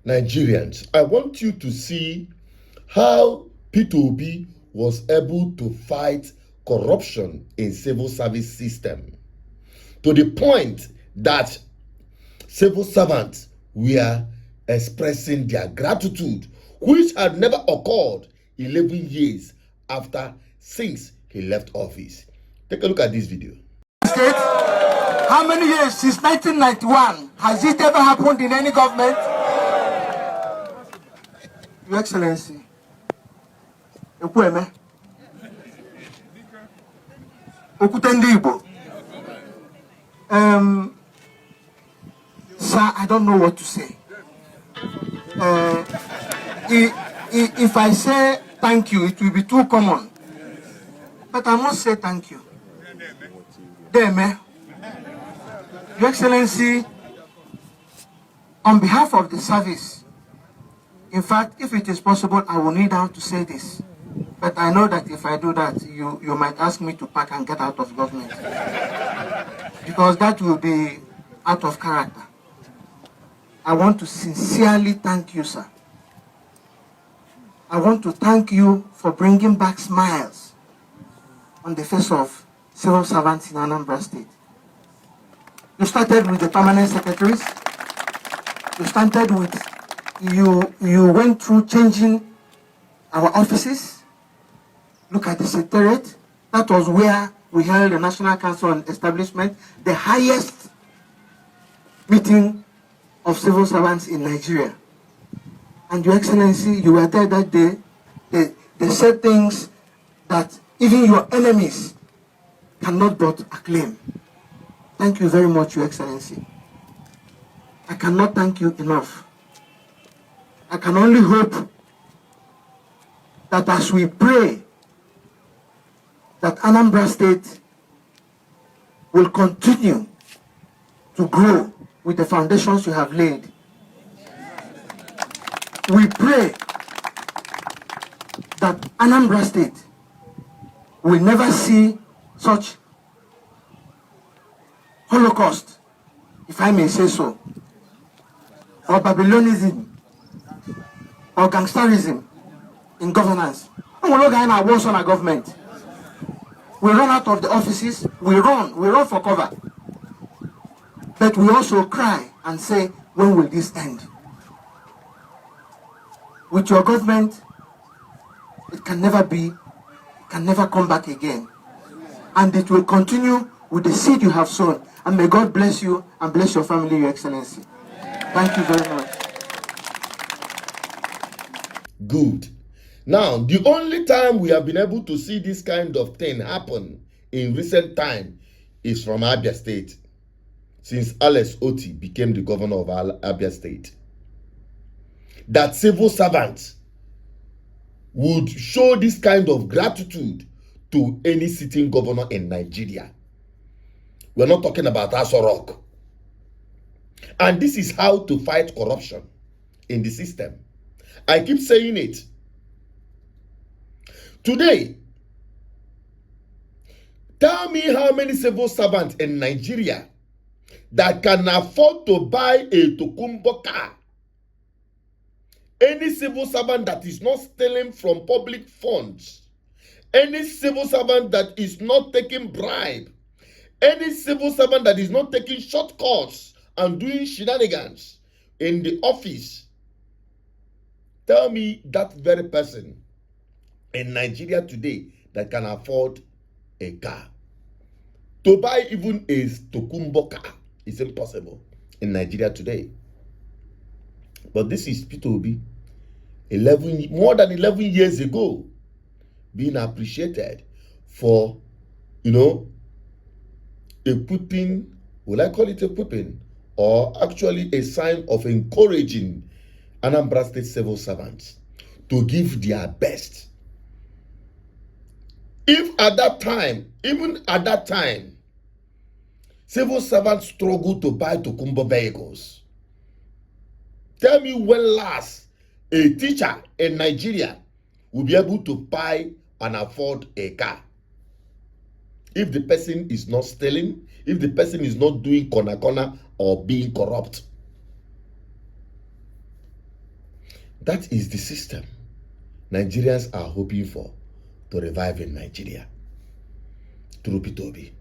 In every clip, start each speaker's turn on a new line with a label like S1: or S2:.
S1: Nigerians, I want you to see how P2B was able to fight corruption in civil service system to the point that civil servants were expressing their gratitude, which had never occurred 11 years after since he left office. Take a look at this video.
S2: How many years since 1991 has it ever happened in any government? Your Excellency, Ekweme, Okutendi Igbo. Sir, I don't know what to say. If I say thank you, it will be too common. But I must say thank you. Deme, Your Excellency, on behalf of the service, in fact, if it is possible, I will kneel down to say this. But I know that if I do that, you might ask me to pack and get out of government. Because that will be out of character. I want to sincerely thank you, sir. I want to thank you for bringing back smiles on the face of civil servants in Anambra State. You started with the permanent secretaries. You started with, you went through changing our offices. Look at the secretariat. That was where we held the National Council on Establishment, the highest meeting of civil servants in Nigeria. And Your Excellency, you were there that day. They said things that even your enemies cannot but acclaim. Thank you very much, Your Excellency. I cannot thank you enough. I can only hope that as we pray that Anambra State will continue to grow with the foundations you have laid. We pray that Anambra State will never see such Holocaust, if I may say so, or Babylonism, or gangsterism in governance. We look at our wars on our government. We run out of the offices, we run for cover. But we also cry and say, when will this end? With your government, it can never be, it can never come back again. And it will continue with the seed you have sown. And may God bless you and bless your family, Your Excellency. Thank you very much.
S1: Good. Now, the only time we have been able to see this kind of thing happen in recent time is from Abia State, since Alex Oti became the governor of Abia State. That civil servants would show this kind of gratitude to any sitting governor in Nigeria. We're not talking about Aso Rock. And this is how to fight corruption in the system. I keep saying it. Today, tell me how many civil servants in Nigeria that can afford to buy a Tokumbo car. Any civil servant that is not stealing from public funds, any civil servant that is not taking bribe, any civil servant that is not taking shortcuts and doing shenanigans in the office, tell me that very person in Nigeria today that can afford a car. To buy even a Tokumbo car is impossible in Nigeria today. But this is P2B, more than 11 years ago, being appreciated for, equipping, will I call it equipping, or actually a sign of encouraging Anambra State civil servants to give their best. If at that time, even at that time, civil servants struggle to buy Tokumbo vehicles, tell me when last a teacher in Nigeria will be able to buy and afford a car. If the person is not stealing, if the person is not doing corner or being corrupt. That is the system Nigerians are hoping for to revive in Nigeria through P2B.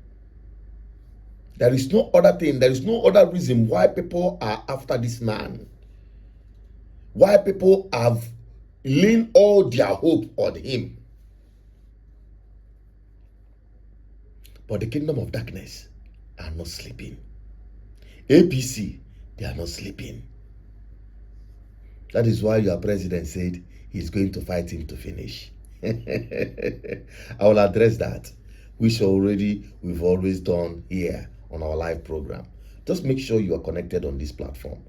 S1: There is no other thing, there is no other reason why people are after this man. Why people have leaned all their hope on him. But the kingdom of darkness are not sleeping. APC, they are not sleeping. That is why your president said he's going to fight him to finish. I will address that, which we've always done here on our live program. Just make sure you are connected on this platform.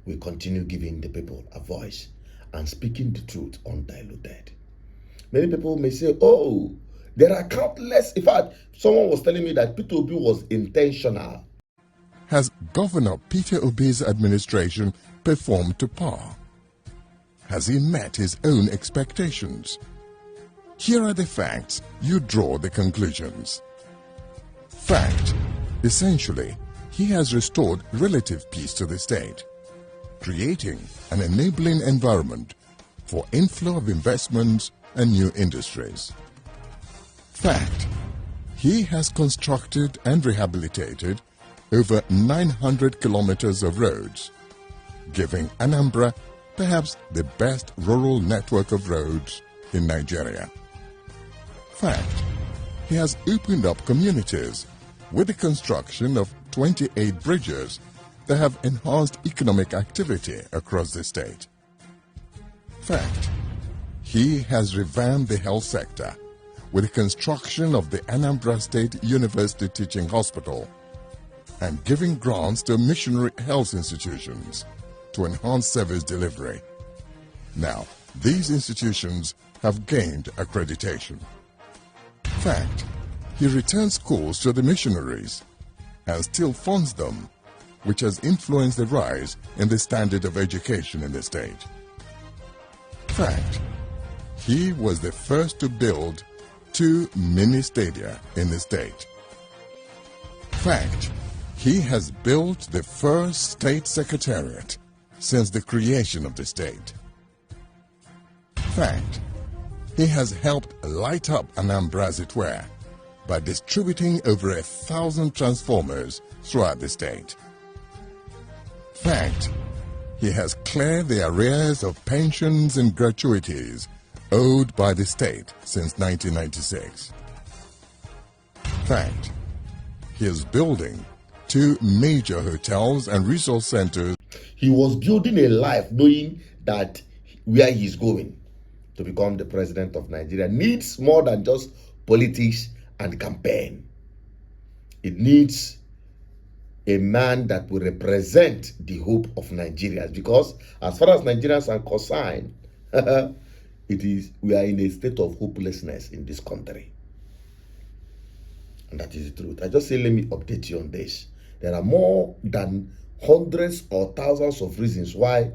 S1: We continue giving the people a voice and speaking the truth undiluted. Many people may say, oh, there are countless. In fact, someone was telling me that Peter Obi was intentional.
S3: Has Governor Peter Obi's administration performed to par? Has he met his own expectations? Here are the facts. You draw the conclusions. Fact: essentially, he has restored relative peace to the state, creating an enabling environment for inflow of investments and new industries. Fact: he has constructed and rehabilitated over 900 kilometers of roads, giving Anambra perhaps the best rural network of roads in Nigeria. Fact: he has opened up communities with the construction of 28 bridges that have enhanced economic activity across the state. Fact: he has revamped the health sector with the construction of the Anambra State University Teaching Hospital and giving grants to missionary health institutions to enhance service delivery. Now, these institutions have gained accreditation. Fact: he returns schools to the missionaries and still funds them, which has influenced the rise in the standard of education in the state. Fact: he was the first to build 2 mini stadia in the state. Fact: he has built the first state secretariat since the creation of the state. Fact: he has helped light up Anambra, as it were, by distributing over 1,000 transformers throughout the state. Fact: he has cleared the arrears of pensions and gratuities owed by the state since 1996. Fact: he is building 2 major hotels and resource centers.
S1: He was building a life knowing that where he's going to become the president of Nigeria needs more than just politics and campaign. It needs a man that will represent the hope of Nigerians, because as far as Nigerians are concerned, we are in a state of hopelessness in this country. And that is the truth. I just say, let me update you on this. There are more than hundreds or thousands of reasons why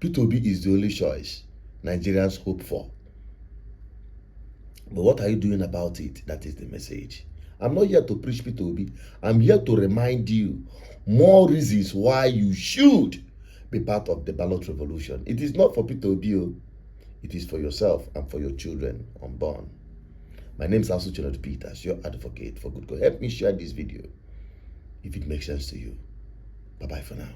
S1: P2B is the only choice Nigerians hope for. But what are you doing about it? That is the message. I'm not here to preach P2B. I'm here to remind you more reasons why you should be part of the ballot revolution. It is not for P2B. It is for yourself and for your children unborn. My name is also Tinubu Peters, your advocate for good God. Help me share this video if it makes sense to you. Bye-bye for now.